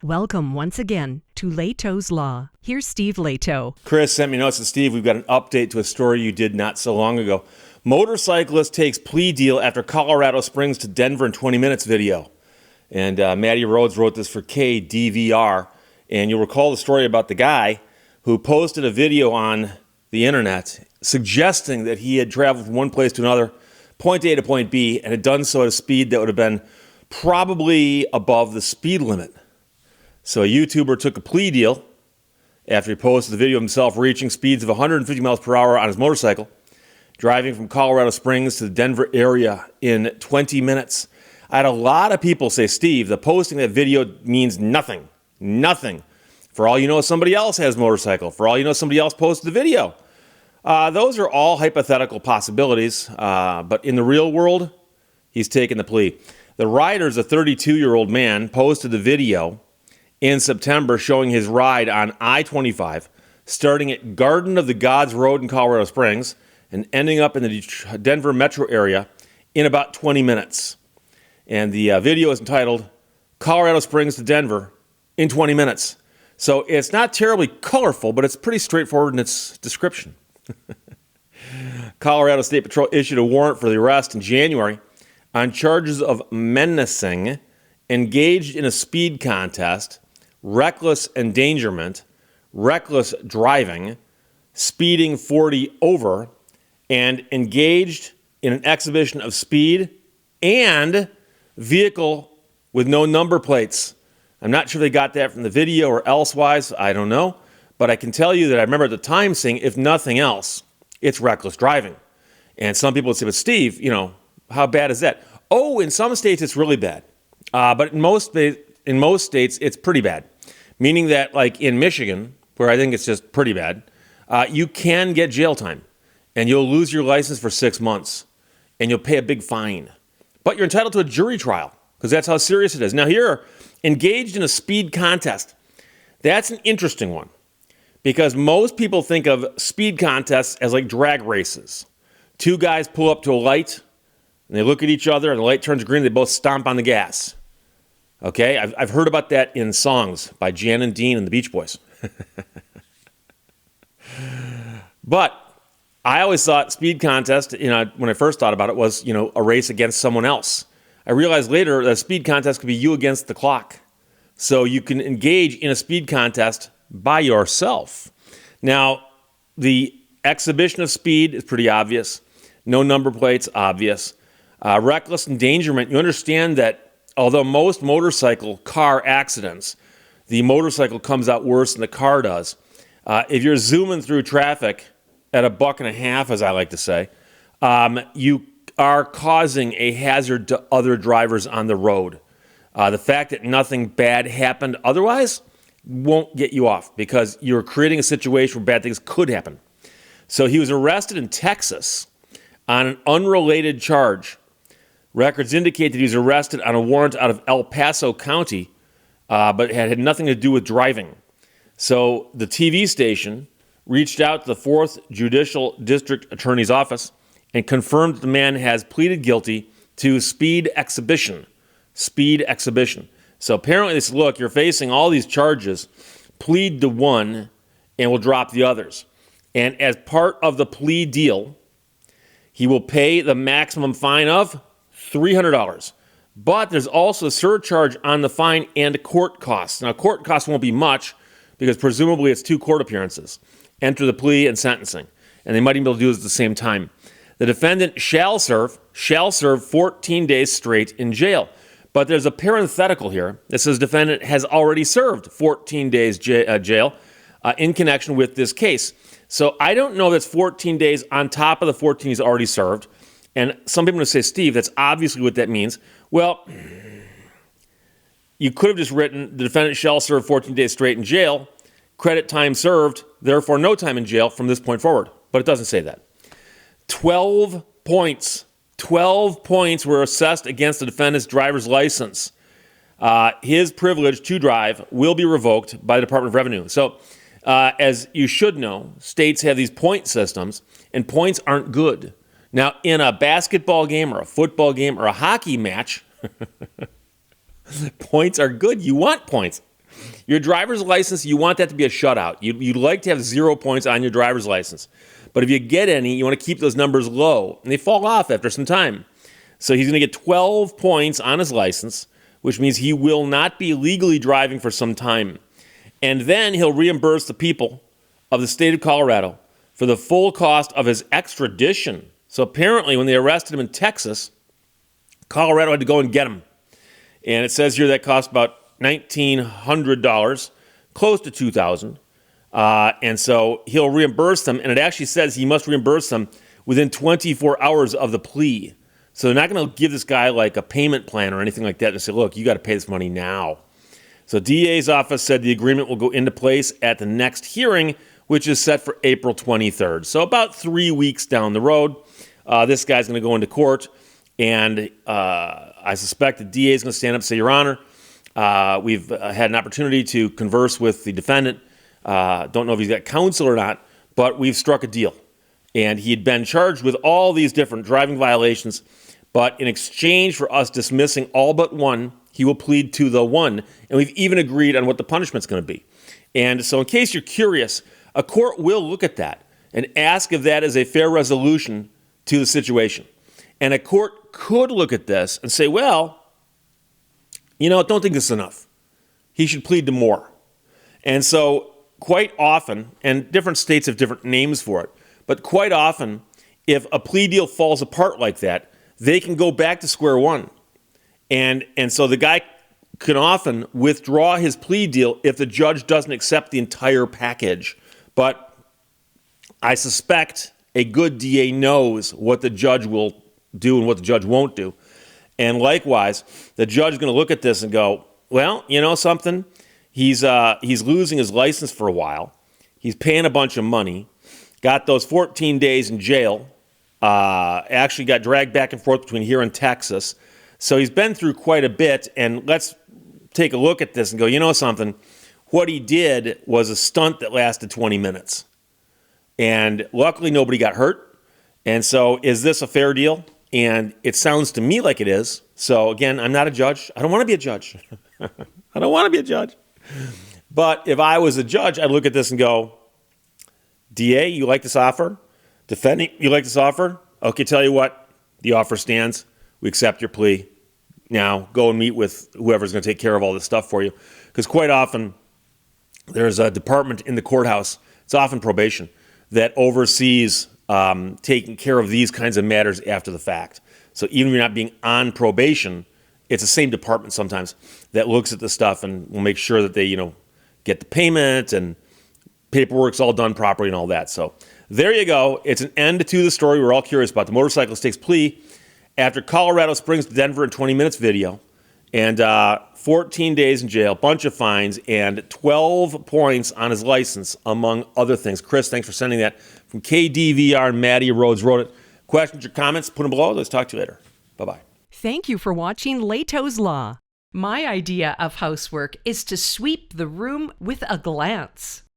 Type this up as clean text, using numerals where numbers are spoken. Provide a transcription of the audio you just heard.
Welcome once again to Lehto's Law. Here's Steve Lehto. Chris sent me notes. And Steve, we've got an update to a story you did not so long ago. Motorcyclist takes plea deal after Colorado Springs to Denver in 20 minutes video. And Maddie Rhodes wrote this for KDVR. And you'll recall the story about the guy who posted a video on the internet suggesting that he had traveled from one place to another, point A to point B, and had done so at a speed that would have been probably above the speed limit. So a YouTuber took a plea deal after he posted the video of himself reaching speeds of 150 miles per hour on his motorcycle, driving from Colorado Springs to the Denver area in 20 minutes. I had a lot of people say, Steve, the posting that video means nothing. Nothing. For all you know, somebody else has a motorcycle. For all you know, somebody else posted the video. Those are all hypothetical possibilities, but in the real world, he's taken the plea. The rider's a 32-year-old man, posted the video in September showing his ride on I-25, starting at Garden of the Gods Road in Colorado Springs and ending up in the Denver metro area in about 20 minutes. And the video is entitled, Colorado Springs to Denver in 20 minutes. So it's not terribly colorful, but it's pretty straightforward in its description. Colorado State Patrol issued a warrant for the arrest in January on charges of menacing, engaged in a speed contest, reckless endangerment, reckless driving, speeding 40 over, and engaged in an exhibition of speed and vehicle with no number plates. I'm not sure if they got that from the video or elsewise. I don't know. But I can tell you that I remember at the time saying, if nothing else, it's reckless driving. And some people would say, but Steve, how bad is that? Oh, in some states it's really bad. But in most states it's pretty bad. Meaning that, like in Michigan, where I think it's just pretty bad, you can get jail time. And you'll lose your license for 6 months. And you'll pay a big fine. But you're entitled to a jury trial, because that's how serious it is. Now here, engaged in a speed contest. That's an interesting one. Because most people think of speed contests as like drag races. Two guys pull up to a light, and they look at each other, and the light turns green, they both stomp on the gas. Okay, I've heard about that in songs by Jan and Dean and the Beach Boys. But I always thought speed contest, when I first thought about it, was, a race against someone else. I realized later that a speed contest could be you against the clock. So you can engage in a speed contest by yourself. Now, the exhibition of speed is pretty obvious. No number plates, obvious. Reckless endangerment, you understand that although most motorcycle car accidents, the motorcycle comes out worse than the car does. If you're zooming through traffic at $1.50, as I like to say, you are causing a hazard to other drivers on the road. The fact that nothing bad happened otherwise won't get you off because you're creating a situation where bad things could happen. So he was arrested in Texas on an unrelated charge. Records indicate that he was arrested on a warrant out of El Paso County, but had nothing to do with driving. So the TV station reached out to the 4th Judicial District Attorney's Office and confirmed that the man has pleaded guilty to speed exhibition. Speed exhibition. So apparently they said, look, you're facing all these charges, plead to one, and we'll drop the others. And as part of the plea deal, he will pay the maximum fine of $300. But there's also a surcharge on the fine and court costs. Now, court costs won't be much because presumably it's 2 court appearances. Enter the plea and sentencing. And they might even be able to do it at the same time. The defendant shall serve 14 days straight in jail. But there's a parenthetical here that says defendant has already served 14 days jail in connection with this case. So I don't know that's 14 days on top of the 14 he's already served. And some people will say, Steve, that's obviously what that means. Well, you could have just written the defendant shall serve 14 days straight in jail, credit time served, therefore no time in jail from this point forward. But it doesn't say that. 12 points. 12 points were assessed against the defendant's driver's license. His privilege to drive will be revoked by the Department of Revenue. So, as you should know, states have these point systems, and points aren't good. Now, in a basketball game or a football game or a hockey match, points are good. You want points. Your driver's license, you want that to be a shutout. You'd like to have 0 points on your driver's license. But if you get any, you want to keep those numbers low, and they fall off after some time. So he's going to get 12 points on his license, which means he will not be legally driving for some time. And then he'll reimburse the people of the state of Colorado for the full cost of his extradition. So apparently when they arrested him in Texas, Colorado had to go and get him. And it says here that cost about $1,900, close to $2,000. And so he'll reimburse them, and it actually says he must reimburse them within 24 hours of the plea. So they're not going to give this guy like a payment plan or anything like that and say, look, you got to pay this money now. So DA's office said the agreement will go into place at the next hearing, which is set for April 23rd. So about 3 weeks down the road, this guy's going to go into court, and I suspect the DA is going to stand up and say, Your Honor, we've had an opportunity to converse with the defendant. Don't know if he's got counsel or not, but we've struck a deal. And he had been charged with all these different driving violations, but in exchange for us dismissing all but one, he will plead to the one. And we've even agreed on what the punishment's going to be. And so in case you're curious, a court will look at that and ask if that is a fair resolution to the situation. And a court could look at this and say, well, don't think this is enough. He should plead to more. And so quite often, and different states have different names for it, but quite often, if a plea deal falls apart like that, they can go back to square one. And so the guy can often withdraw his plea deal if the judge doesn't accept the entire package. But I suspect a good DA knows what the judge will do and what the judge won't do. And likewise, the judge is going to look at this and go, well, something? He's losing his license for a while. He's paying a bunch of money. Got those 14 days in jail. Actually got dragged back and forth between here and Texas. So he's been through quite a bit. And let's take a look at this and go, something? What he did was a stunt that lasted 20 minutes. And luckily nobody got hurt. And so is this a fair deal? And it sounds to me like it is. So again, I'm not a judge. I don't want to be a judge. I don't want to be a judge. But if I was a judge, I'd look at this and go, DA, you like this offer? Defendant, you like this offer? Okay, tell you what, the offer stands. We accept your plea. Now go and meet with whoever's going to take care of all this stuff for you. Because quite often there's a department in the courthouse, it's often probation, that oversees taking care of these kinds of matters after the fact. So even if you're not being on probation, it's the same department sometimes that looks at the stuff and will make sure that they, get the payment and paperwork's all done properly and all that. So there you go. It's an end to the story we're all curious about. The motorcyclist takes plea after Colorado Springs to Denver in 20 minutes video, and 14 days in jail, bunch of fines, and 12 points on his license, among other things. Chris, thanks for sending that from KDVR, and Maddie Rhodes wrote it. Questions or comments, put them below. Let's talk to you later. Bye-bye. Thank you for watching Lehto's Law. My idea of housework is to sweep the room with a glance.